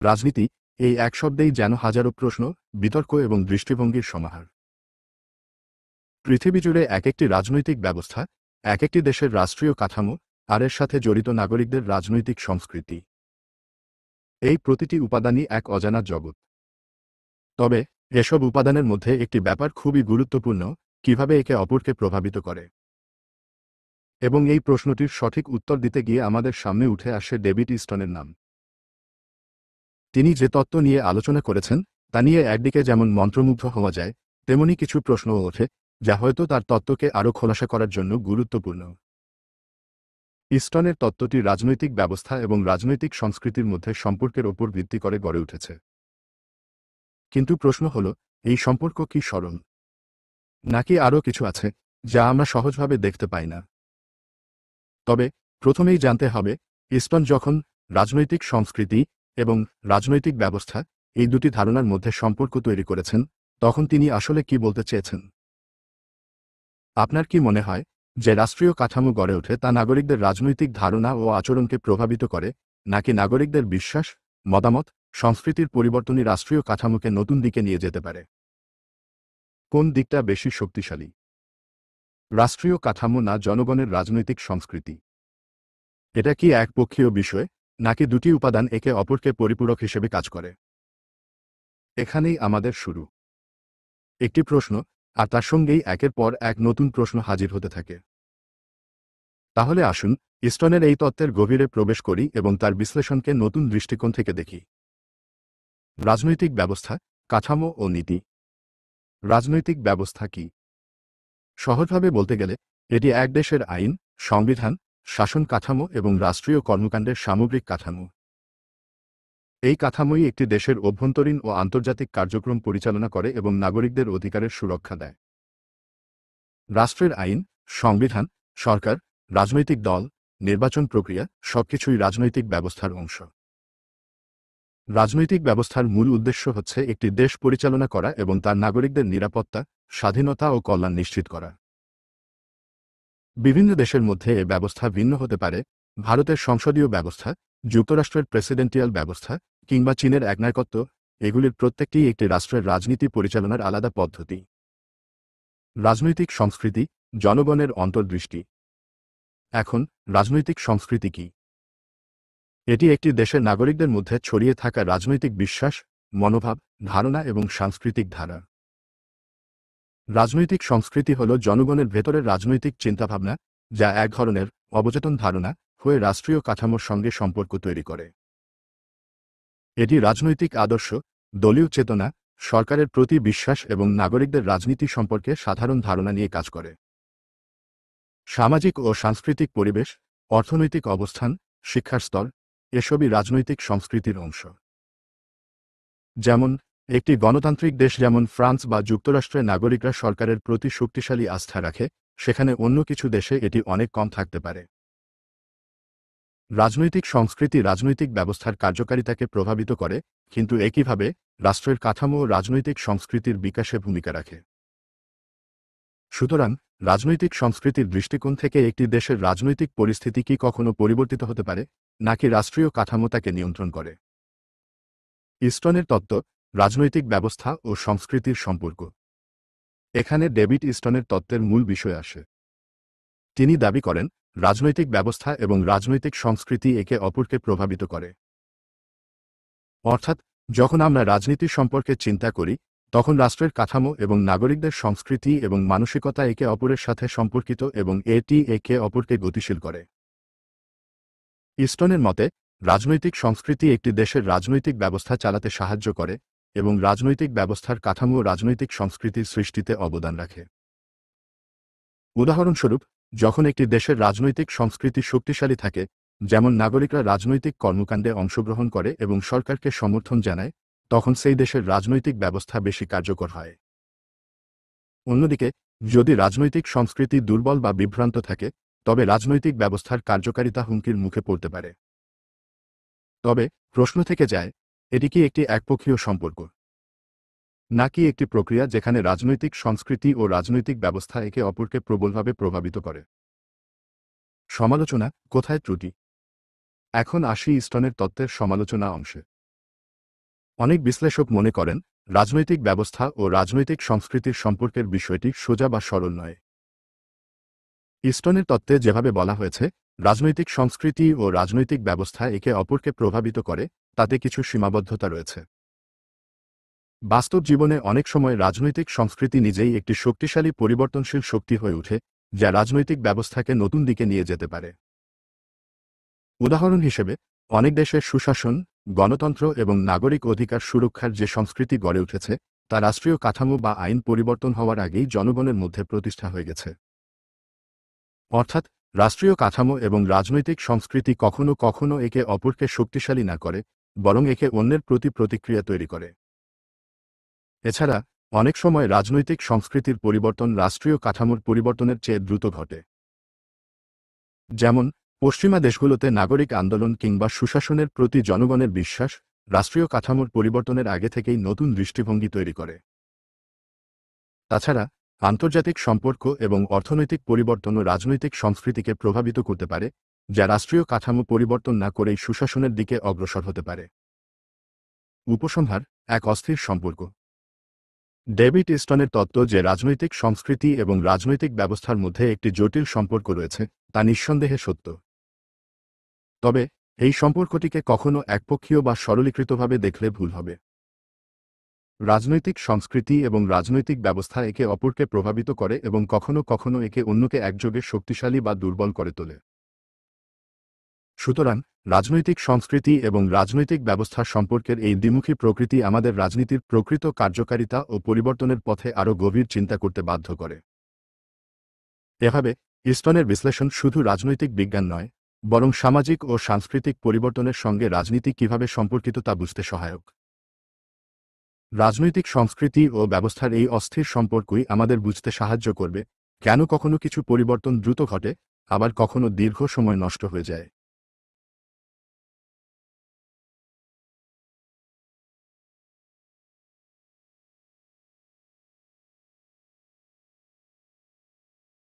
রাজনীতি এই এক শব্দেই যেন হাজারো প্রশ্ন, বিতর্ক এবং দৃষ্টিভঙ্গির সমাহার। পৃথিবী জুড়ে এক একটি রাজনৈতিক ব্যবস্থা, এক একটি দেশের রাষ্ট্রীয় কাঠামো, আর এর সাথে জড়িত নাগরিকদের রাজনৈতিক সংস্কৃতি। এই প্রতিটি উপাদানই এক অজানা জগৎ। তবে এসব উপাদানের মধ্যে একটি ব্যাপার খুবই গুরুত্বপূর্ণ: কিভাবে একে অপরকে প্রভাবিত করে। এবং এই প্রশ্নটির সঠিক উত্তর দিতে গিয়ে আমাদের সামনে উঠে আসে ডেভিড ইস্টনের নাম। তিনি যে তত্ত্ব নিয়ে আলোচনা করেছেন তা নিয়ে একদিকে যেমন মন্ত্রমুগ্ধ হওয়া যায়, তেমনি কিছু প্রশ্নও ওঠে যা হয়তো তার তত্ত্বকে আরও খোলাসা করার জন্য গুরুত্বপূর্ণ। ইস্টনের তত্ত্বটি রাজনৈতিক ব্যবস্থা এবং রাজনৈতিক সংস্কৃতির মধ্যে সম্পর্কের ওপর ভিত্তি করে গড়ে উঠেছে। কিন্তু প্রশ্ন হল, এই সম্পর্ক কি সরল, নাকি আরও কিছু আছে যা আমরা সহজভাবে দেখতে পাই না? তবে প্রথমেই জানতে হবে, ইস্টন যখন রাজনৈতিক সংস্কৃতি এবং রাজনৈতিক ব্যবস্থা এই দুটি ধারণার মধ্যে সম্পর্ক তৈরি করেছেন, তখন তিনি আসলে কি বলতে চেয়েছেন? আপনার কি মনে হয় যে রাষ্ট্রীয় কাঠামো গড়ে ওঠে তা নাগরিকদের রাজনৈতিক ধারণা ও আচরণকে প্রভাবিত করে, নাকি নাগরিকদের বিশ্বাস, মতামত, সংস্কৃতির পরিবর্তনই রাষ্ট্রীয় কাঠামোকে নতুন দিকে নিয়ে যেতে পারে? কোন দিকটা বেশি শক্তিশালী, রাষ্ট্রীয় কাঠামো না জনগণের রাজনৈতিক সংস্কৃতি? এটা কি একপক্ষীয় বিষয়, নাকি দুটি উপাদান একে অপরকে পরিপূরক হিসেবে কাজ করে? এখানেই আমাদের শুরু। একটি প্রশ্ন, আর তার সঙ্গেই একের পর এক নতুন প্রশ্ন হাজির হতে থাকে। তাহলে আসুন ইস্টনের এই তত্ত্বের গভীরে প্রবেশ করি এবং তার বিশ্লেষণকে নতুন দৃষ্টিকোণ থেকে দেখি। রাজনৈতিক ব্যবস্থা, কাঠামো ও নীতি। রাজনৈতিক ব্যবস্থা কি? সহজভাবে বলতে গেলে এটি এক দেশের আইন, সংবিধান, শাসন কাঠামো এবং রাষ্ট্রীয় কর্মকাণ্ডের সামগ্রিক কাঠামো। এই কাঠামোই একটি দেশের অভ্যন্তরীণ ও আন্তর্জাতিক কার্যক্রম পরিচালনা করে এবং নাগরিকদের অধিকারের সুরক্ষা দেয়। রাষ্ট্রের আইন, সংবিধান, সরকার, রাজনৈতিক দল, নির্বাচন প্রক্রিয়া সবকিছুই রাজনৈতিক ব্যবস্থার অংশ। রাজনৈতিক ব্যবস্থার মূল উদ্দেশ্য হচ্ছে একটি দেশ পরিচালনা করা এবং তার নাগরিকদের নিরাপত্তা, স্বাধীনতা ও কল্যাণ নিশ্চিত করা। বিভিন্ন দেশের মধ্যে এ ব্যবস্থা ভিন্ন হতে পারে। ভারতের সংসদীয় ব্যবস্থা, যুক্তরাষ্ট্রের প্রেসিডেন্টিয়াল ব্যবস্থা কিংবা চীনের একনায়কত্ব, এগুলির প্রত্যেকটিই একটি রাষ্ট্রের রাজনীতি পরিচালনার আলাদা পদ্ধতি। রাজনৈতিক সংস্কৃতি, জনগণের অন্তর্দৃষ্টি। এখন রাজনৈতিক সংস্কৃতি কি? এটি একটি দেশের নাগরিকদের মধ্যে ছড়িয়ে থাকা রাজনৈতিক বিশ্বাস, মনোভাব, ধারণা এবং সাংস্কৃতিক ধারা। রাজনৈতিক সংস্কৃতি হল জনগণের ভেতরের রাজনৈতিক চিন্তাভাবনা, যা এক ধরনের অবচেতন ধারণা হয়ে রাষ্ট্রীয় কাঠামোর সঙ্গে সম্পর্ক তৈরি করে। এটি রাজনৈতিক আদর্শ, দলীয় চেতনা, সরকারের প্রতি বিশ্বাস এবং নাগরিকদের রাজনীতি সম্পর্কে সাধারণ ধারণা নিয়ে কাজ করে। সামাজিক ও সাংস্কৃতিক পরিবেশ, অর্থনৈতিক অবস্থান, শিক্ষার স্তর এসবই রাজনৈতিক সংস্কৃতির অংশ। যেমন একটি গণতান্ত্রিক দেশ যেমন ফ্রান্স বা যুক্তরাষ্ট্রের নাগরিকরা সরকারের প্রতি শক্তিশালী আস্থা রাখে, সেখানে অন্য কিছু দেশে এটি অনেক কম থাকতে পারে। রাজনৈতিক সংস্কৃতি রাজনৈতিক ব্যবস্থার কার্যকারিতাকে প্রভাবিত করে, কিন্তু একইভাবে রাষ্ট্রের কাঠামো ও রাজনৈতিক সংস্কৃতির বিকাশে ভূমিকা রাখে। সুতরাং রাজনৈতিক সংস্কৃতির দৃষ্টিকোণ থেকে একটি দেশের রাজনৈতিক পরিস্থিতি কি কখনো পরিবর্তিত হতে পারে, নাকি রাষ্ট্রীয় কাঠামো তাকে নিয়ন্ত্রণ করে? ইস্টনের তত্ত্ব, রাজনৈতিক ব্যবস্থা ও সংস্কৃতির সম্পর্ক। এখানে ডেভিড ইস্টনের তত্ত্বের মূল বিষয় আসে। তিনি দাবি করেন রাজনৈতিক ব্যবস্থা এবং রাজনৈতিক সংস্কৃতি একে অপরকে প্রভাবিত করে। অর্থাৎ যখন আমরা রাজনীতি সম্পর্কে চিন্তা করি, তখন রাষ্ট্রের কাঠামো এবং নাগরিকদের সংস্কৃতি এবং মানসিকতা একে অপরের সাথে সম্পর্কিত এবং এটি একে অপরকে গতিশীল করে। ইস্টনের মতে রাজনৈতিক সংস্কৃতি একটি দেশের রাজনৈতিক ব্যবস্থা চালাতে সাহায্য করে এবং রাজনৈতিক ব্যবস্থার কাঠামো রাজনৈতিক সংস্কৃতির সৃষ্টিতে অবদান রাখে। উদাহরণস্বরূপ, যখন একটি দেশের রাজনৈতিক সংস্কৃতি শক্তিশালী থাকে, যেমন নাগরিকরা রাজনৈতিক কর্মকাণ্ডে অংশগ্রহণ করে এবং সরকারকে সমর্থন জানায়, তখন সেই দেশের রাজনৈতিক ব্যবস্থা বেশি কার্যকর হয়। অন্যদিকে যদি রাজনৈতিক সংস্কৃতি দুর্বল বা বিভ্রান্ত থাকে, তবে রাজনৈতিক ব্যবস্থার কার্যকারিতা হুমকির মুখে পড়তে পারে। তবে প্রশ্ন থেকে যায়, এটি কি একটি একপক্ষীয় সম্পর্ক, নাকি একটি প্রক্রিয়া যেখানে রাজনৈতিক সংস্কৃতি ও রাজনৈতিক ব্যবস্থা একে অপরকে প্রবলভাবে প্রভাবিত করে? সমালোচনা, কোথায় ত্রুটি? এখন আসি ইস্টনের তত্ত্বের সমালোচনা অংশে। অনেক বিশ্লেষক মনে করেন রাজনৈতিক ব্যবস্থা ও রাজনৈতিক সংস্কৃতির সম্পর্কের বিষয়টি সোজা বা সরল নয়। ইস্টনের তত্ত্বে যেভাবে বলা হয়েছে, রাজনৈতিক সংস্কৃতি ও রাজনৈতিক ব্যবস্থা একে অপরকে প্রভাবিত করে, তাতে কিছু সীমাবদ্ধতা রয়েছে। বাস্তব জীবনে অনেক সময় রাজনৈতিক সংস্কৃতি নিজেই একটি শক্তিশালী পরিবর্তনশীল শক্তি হয়ে ওঠে, যা রাজনৈতিক ব্যবস্থাকে নতুন দিকে নিয়ে যেতে পারে। উদাহরণ হিসেবে, অনেক দেশের সুশাসন, গণতন্ত্র এবং নাগরিক অধিকার সুরক্ষার যে সংস্কৃতি গড়ে উঠেছে, তা রাষ্ট্রীয় কাঠামো বা আইন পরিবর্তন হওয়ার আগেই জনগণের মধ্যে প্রতিষ্ঠা হয়ে গেছে। অর্থাৎ, রাষ্ট্রীয় কাঠামো এবং রাজনৈতিক সংস্কৃতি কখনো কখনো একে অপরকে শক্তিশালী না করে, বরং একে অন্যের প্রতি প্রতিক্রিয়া তৈরি করে। এছাড়া, অনেক সময় রাজনৈতিক সংস্কৃতির পরিবর্তন রাষ্ট্রীয় কাঠামোর পরিবর্তনের চেয়ে দ্রুত ঘটে। যেমন, পশ্চিমা দেশগুলোতে নাগরিক আন্দোলন কিংবা সুশাসনের প্রতি জনগণের বিশ্বাস রাষ্ট্রীয় কাঠামোর পরিবর্তনের আগে থেকেই নতুন দৃষ্টিভঙ্গি তৈরি করে। তাছাড়া, আন্তর্জাতিক সম্পর্ক এবং অর্থনৈতিক পরিবর্তনও রাজনৈতিক সংস্কৃতিকে প্রভাবিত করতে পারে, যা রাষ্ট্রীয় কাঠামো পরিবর্তন না করেই সুশাসনের দিকে অগ্রসর হতে পারে। উপসংহার: এক অস্থির সম্পর্ক। ডেভিড ইস্টনের তত্ত্ব যে রাজনৈতিক সংস্কৃতি এবং রাজনৈতিক ব্যবস্থার মধ্যে একটি জটিল সম্পর্ক রয়েছে, তা নিঃসন্দেহে সত্য। তবে, এই সম্পর্কটিকে কখনো একপক্ষীয় বা সরলীকৃতভাবে দেখলে ভুল হবে। রাজনৈতিক সংস্কৃতি এবং রাজনৈতিক ব্যবস্থা একে অপরকে প্রভাবিত করে এবং কখনো কখনো একে অন্যকে একযোগে শক্তিশালী বা দুর্বল করে তোলে। সুতরাং, রাজনৈতিক সংস্কৃতি এবং রাজনৈতিক ব্যবস্থা সম্পর্কের এই দ্বিমুখী প্রকৃতি আমাদের রাজনীতির প্রকৃত কার্যকারিতা ও পরিবর্তনের পথে আরও গভীর চিন্তা করতে বাধ্য করে। এভাবে, ইস্টনের বিশ্লেষণ শুধু রাজনৈতিক বিজ্ঞান নয়, বরং সামাজিক ও সাংস্কৃতিক পরিবর্তনের সঙ্গে রাজনীতি কিভাবে সম্পর্কিত তা বুঝতে সহায়ক। রাজনৈতিক সংস্কৃতি ও ব্যবস্থার এই অস্থির সম্পর্কই আমাদের বুঝতে সাহায্য করবে কেন কখনো কিছু পরিবর্তন দ্রুত ঘটে, আবার কখনো দীর্ঘ সময় নষ্ট হয়ে যায়।